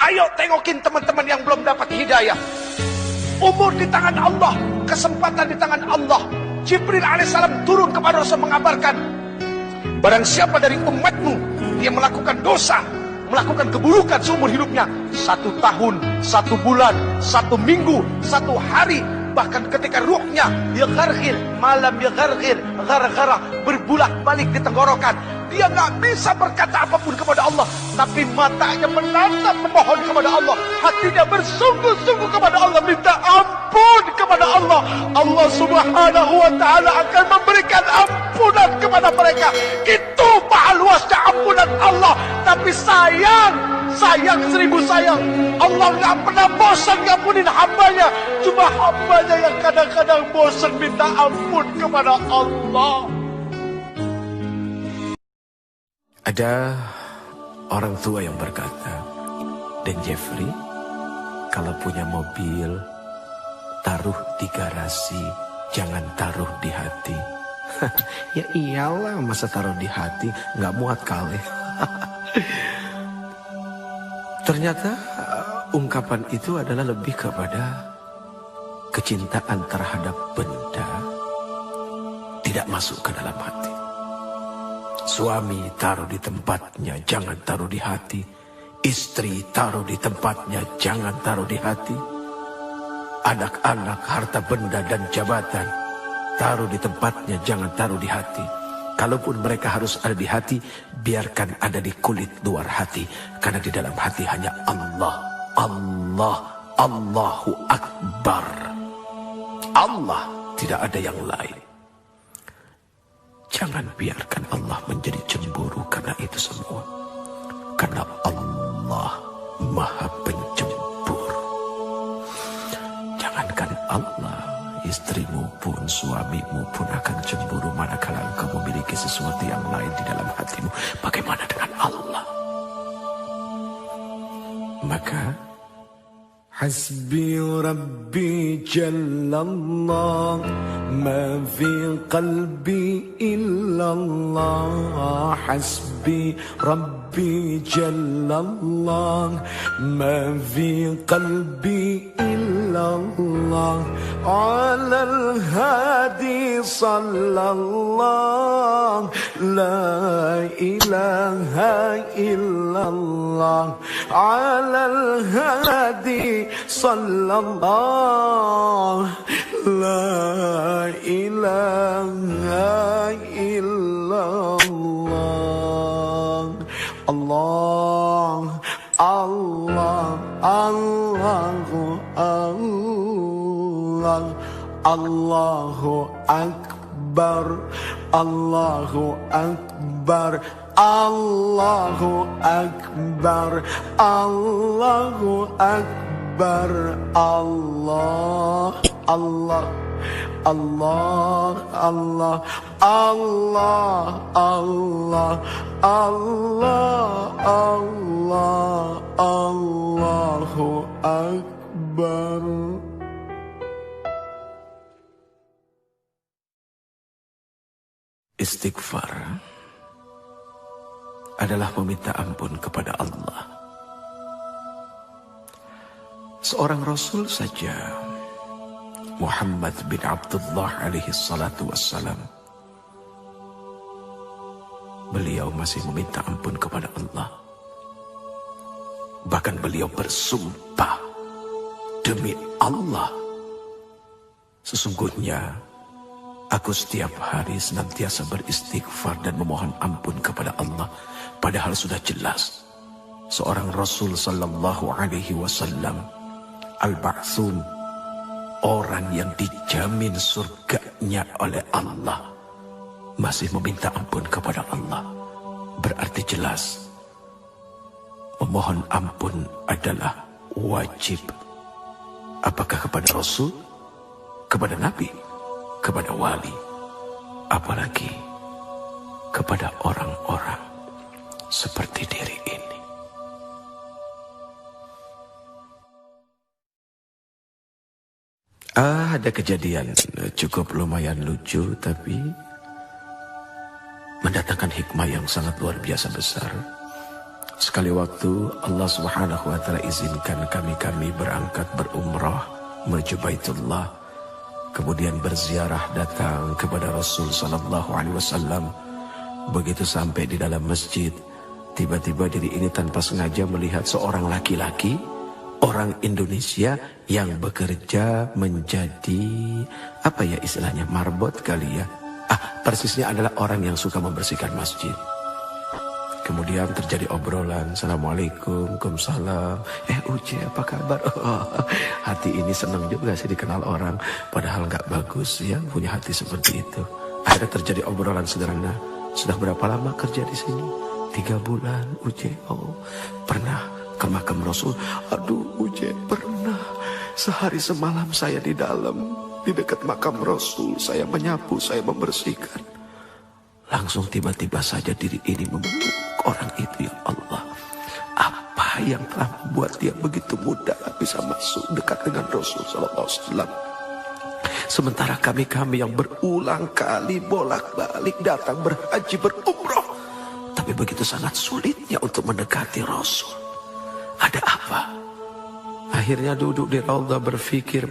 Ayo tengokin teman-teman yang belum dapat hidayah. Umur di tangan Allah, kesempatan di tangan Allah. Jibril alaihissalam turun kepada Rasul mengabarkan, barang siapa dari umatmu dia melakukan dosa, melakukan keburukan seumur hidupnya, 1 tahun, 1 bulan, 1 minggu, 1 hari, bahkan ketika ruhnya yagargir, malam yagargir, gara-gara berbulak-balik di tenggorokan, dia nggak bisa berkata apapun kepada Allah, tapi matanya menatap memohon kepada Allah, hatinya bersungguh-sungguh kepada Allah, minta ampun kepada Allah. Allah subhanahu wa ta'ala akan memberikan ampunan kepada mereka. Itu maha luasnya ampunan Allah. Tapi sayang 1000 sayang, Allah nggak pernah bosan ngampunin hambanya. Cuma hambanya yang kadang-kadang bosan minta ampun kepada Allah. Ada orang tua yang berkata, "Dan Jeffrey, kalau punya mobil, taruh di garasi, jangan taruh di hati." Ya iyalah, masa taruh di hati, nggak muat kali. Ternyata ungkapan itu adalah lebih kepada kecintaan terhadap benda tidak masuk ke dalam hati. Suami taruh di tempatnya, jangan taruh di hati. Istri taruh di tempatnya, jangan taruh di hati. Anak-anak, harta benda dan jabatan, taruh di tempatnya, jangan taruh di hati. Kalaupun mereka harus ada di hati, biarkan ada di kulit luar hati. Karena di dalam hati hanya Allah, Allah, Allahu Akbar. Allah, tidak ada yang lain. Jangan biarkan Allah menjadi cemburu karena itu semua. Karena Allah Maha Pencemburu. Jangankan Allah, istrimu pun, suamimu pun akan cemburu manakala engkau memiliki sesuatu yang lain di dalam hatimu. Bagaimana dengan Allah? Maka Hasbi Rabbi Jallallah, ma fi qalbi illallah. Hasbi Rabbi Jallallah, ma fi qalbi illallah. Ala al-hadi sallallah, la ilaha illallah. Ala al-hadi sallallahu, la ilaha illallah. Allah, Allah, Allahu Allah, Allahu Akbar, Allahu Akbar, Allahu Akbar, Allahu Akbar, Allah, Allah, Allah, Allah, Allah, Allah, Allah, Allah, Allahu Akbar. Istighfar adalah meminta ampun kepada Allah. Seorang Rasul saja, Muhammad bin Abdullah alaihi salatu wassalam, beliau masih meminta ampun kepada Allah. Bahkan beliau bersumpah, demi Allah, sesungguhnya aku setiap hari senantiasa beristighfar dan memohon ampun kepada Allah. Padahal sudah jelas seorang Rasul sallallahu alaihi wasallam, al-Ba'tsum, orang yang dijamin surganya oleh Allah, masih meminta ampun kepada Allah. Berarti jelas memohon ampun adalah wajib. Apakah kepada Rasul, kepada Nabi, kepada wali, apalagi kepada orang-orang seperti diri ini. Ada kejadian cukup lumayan lucu, tapi mendatangkan hikmah yang sangat luar biasa besar. Sekali waktu Allah Subhanahu wa taala izinkan kami berangkat berumrah menuju Baitullah, kemudian berziarah datang kepada Rasul sallallahu alaihi wasallam. Begitu sampai di dalam masjid, tiba-tiba diri ini tanpa sengaja melihat seorang laki-laki, orang Indonesia yang bekerja menjadi apa ya istilahnya, marbot kali ya. Persisnya adalah orang yang suka membersihkan masjid. Kemudian terjadi obrolan, Assalamualaikum, Waalaikumsalam. Uce, apa kabar? Hati ini senang juga sih dikenal orang, padahal nggak bagus ya punya hati seperti itu. Akhirnya terjadi obrolan sederhana. Sudah berapa lama kerja di sini? 3 bulan, Uce. Oh, pernah ke makam Rasul? Aduh, Uce, pernah. Sehari semalam saya di dalam, di dekat makam Rasul. Saya menyapu, saya membersihkan. Langsung tiba-tiba saja diri ini memeluk orang itu. Ya Allah, apa yang telah membuat dia begitu mudah bisa masuk dekat dengan Rasul sallallahu alaihi wasallam? Sementara kami yang berulang kali bolak-balik datang berhaji berumrah, tapi begitu sangat sulitnya untuk mendekati Rasul. Ada apa? Akhirnya duduk di raudhah berpikir.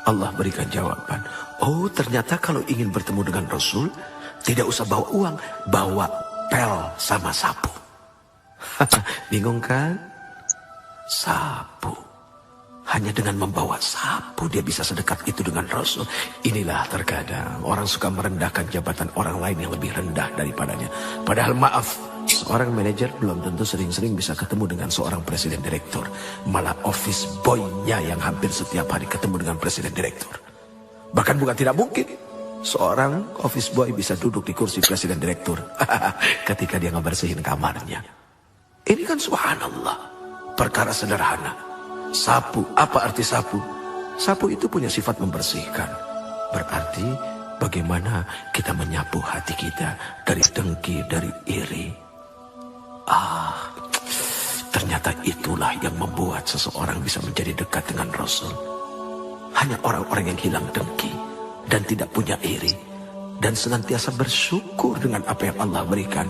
Allah berikan jawaban. Oh, ternyata kalau ingin bertemu dengan Rasul, tidak usah bawa uang, bawa pel sama sapu. Bingung kan? Sapu. Hanya dengan membawa sapu dia bisa sedekat itu dengan Rasul. Inilah terkadang orang suka merendahkan jabatan orang lain yang lebih rendah daripadanya. Padahal maaf, seorang manajer belum tentu sering-sering bisa ketemu dengan seorang presiden direktur. Malah office boy-nya yang hampir setiap hari ketemu dengan presiden direktur. Bahkan bukan tidak mungkin seorang office boy bisa duduk di kursi presiden direktur ketika dia ngebersihin kamarnya. Ini kan subhanallah, perkara sederhana. Sapu, apa arti sapu? Sapu itu punya sifat membersihkan. Berarti bagaimana kita menyapu hati kita dari dengki, dari iri. Ternyata itulah yang membuat seseorang bisa menjadi dekat dengan Rasul. Hanya orang-orang yang hilang dengki dan tidak punya iri, dan senantiasa bersyukur dengan apa yang Allah berikan,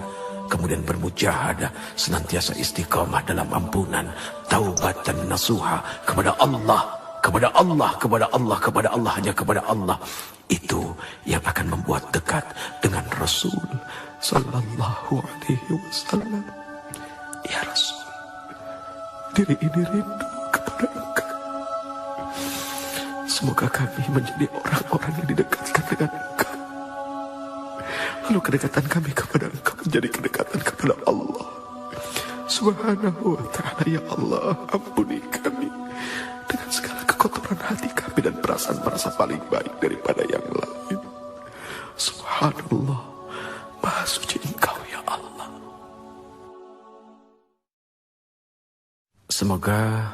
kemudian bermujahadah, senantiasa istiqamah dalam ampunan, taubat dan nasuha kepada Allah, hanya kepada Allah. Itu yang akan membuat dekat dengan Rasul sallallahu alaihi wasallam. Ya Rasul, diri ini rindu kepada Engkau. Semoga kami menjadi orang-orang yang didekatkan dengan Engkau. Lalu kedekatan kami kepada Engkau menjadi kedekatan kepada Allah Subhanahu wa ta'ala. Ya Allah, ampuni kami dengan segala kekotoran hati kami dan perasaan-perasa paling baik daripada yang lain. Subhanallah, Maha Suci Engkau ya Allah. Semoga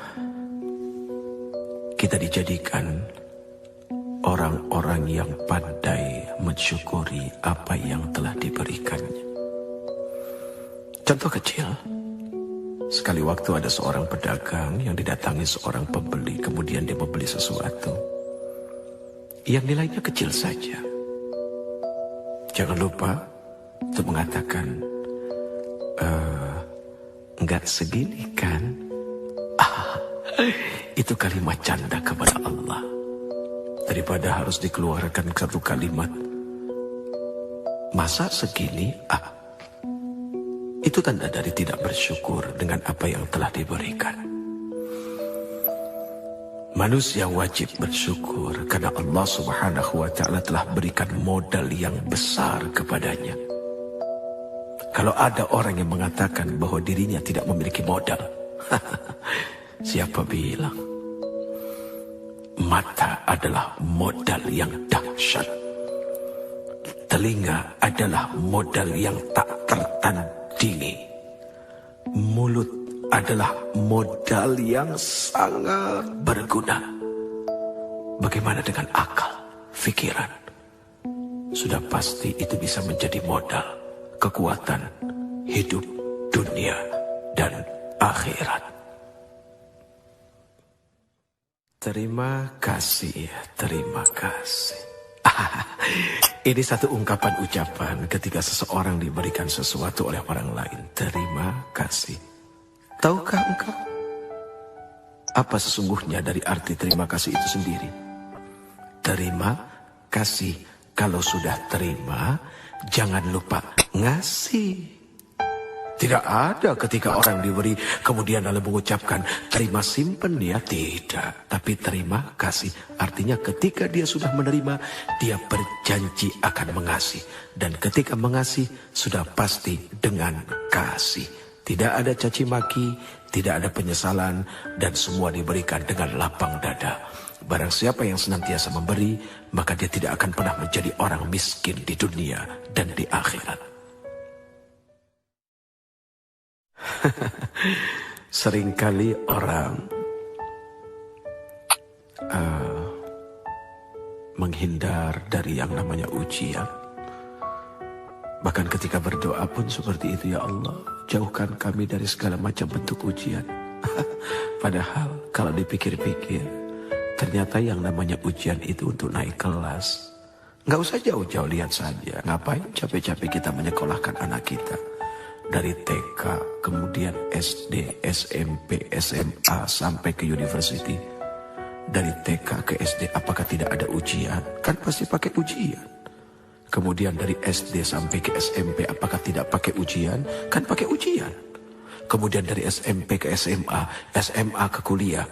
kita dijadikan orang-orang yang pandai mensyukuri apa yang telah diberikannya. Contoh kecil, sekali waktu ada seorang pedagang yang didatangi seorang pembeli, kemudian dia membeli sesuatu yang nilainya kecil saja. Jangan lupa untuk mengatakan, enggak segini kan? Itu kalimat canda kepada Allah. Daripada harus dikeluarkan satu kalimat, masa segini? Itu tanda dari tidak bersyukur dengan apa yang telah diberikan. Manusia wajib bersyukur karena Allah Subhanahu wa ta'ala telah berikan modal yang besar kepadanya. Kalau ada orang yang mengatakan bahwa dirinya tidak memiliki modal, siapa bilang? Mata adalah modal yang dahsyat. Telinga adalah modal yang tak tertandingi. Mulut adalah modal yang sangat berguna. Bagaimana dengan akal, pikiran? Sudah pasti itu bisa menjadi modal kekuatan hidup dunia dan akhirat. Terima kasih, terima kasih. Ini satu ungkapan ucapan ketika seseorang diberikan sesuatu oleh orang lain. Terima kasih. Tahukah engkau apa sesungguhnya dari arti terima kasih itu sendiri? Terima kasih. Kalau sudah terima, jangan lupa ngasih. Tidak ada ketika orang diberi kemudian lalu mengucapkan terima simpen ya, tidak. Tapi terima kasih artinya ketika dia sudah menerima, dia berjanji akan mengasihi. Dan ketika mengasihi sudah pasti dengan kasih. Tidak ada caci maki, tidak ada penyesalan, dan semua diberikan dengan lapang dada. Barang siapa yang senantiasa memberi, maka dia tidak akan pernah menjadi orang miskin di dunia dan di akhirat. Seringkali orang menghindar dari yang namanya ujian. Bahkan ketika berdoa pun seperti itu, ya Allah, jauhkan kami dari segala macam bentuk ujian. Padahal kalau dipikir-pikir, ternyata yang namanya ujian itu untuk naik kelas. Nggak usah jauh-jauh, lihat saja. Ngapain capek-capek kita menyekolahkan anak kita? Dari TK, kemudian SD, SMP, SMA, sampai ke university. Dari TK ke SD, apakah tidak ada ujian? Kan pasti pakai ujian. Kemudian dari SD sampai ke SMP, apakah tidak pakai ujian? Kan pakai ujian. Kemudian dari SMP ke SMA, SMA ke kuliah.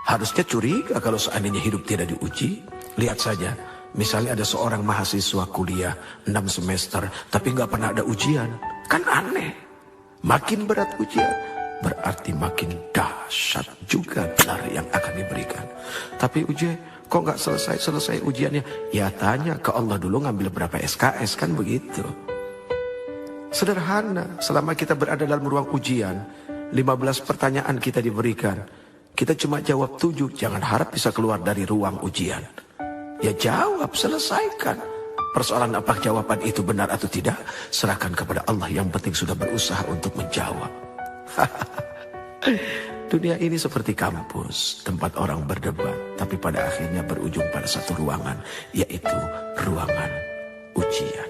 Harusnya curiga kalau seandainya hidup tidak diuji. Lihat saja, misalnya ada seorang mahasiswa kuliah 6 semester, tapi nggak pernah ada ujian. Kan aneh. Makin berat ujian, berarti makin dahsyat juga gelar yang akan diberikan. Tapi ujian, kok nggak selesai ujiannya? Ya tanya ke Allah dulu, ngambil berapa SKS, kan begitu. Sederhana, selama kita berada dalam ruang ujian, 15 pertanyaan kita diberikan. Kita cuma jawab 7, jangan harap bisa keluar dari ruang ujian. Ya jawab, selesaikan. Persoalan apa jawaban itu benar atau tidak, serahkan kepada Allah, yang penting sudah berusaha untuk menjawab. Dunia ini seperti kampus, tempat orang berdebat, tapi pada akhirnya berujung pada satu ruangan, yaitu ruangan ujian.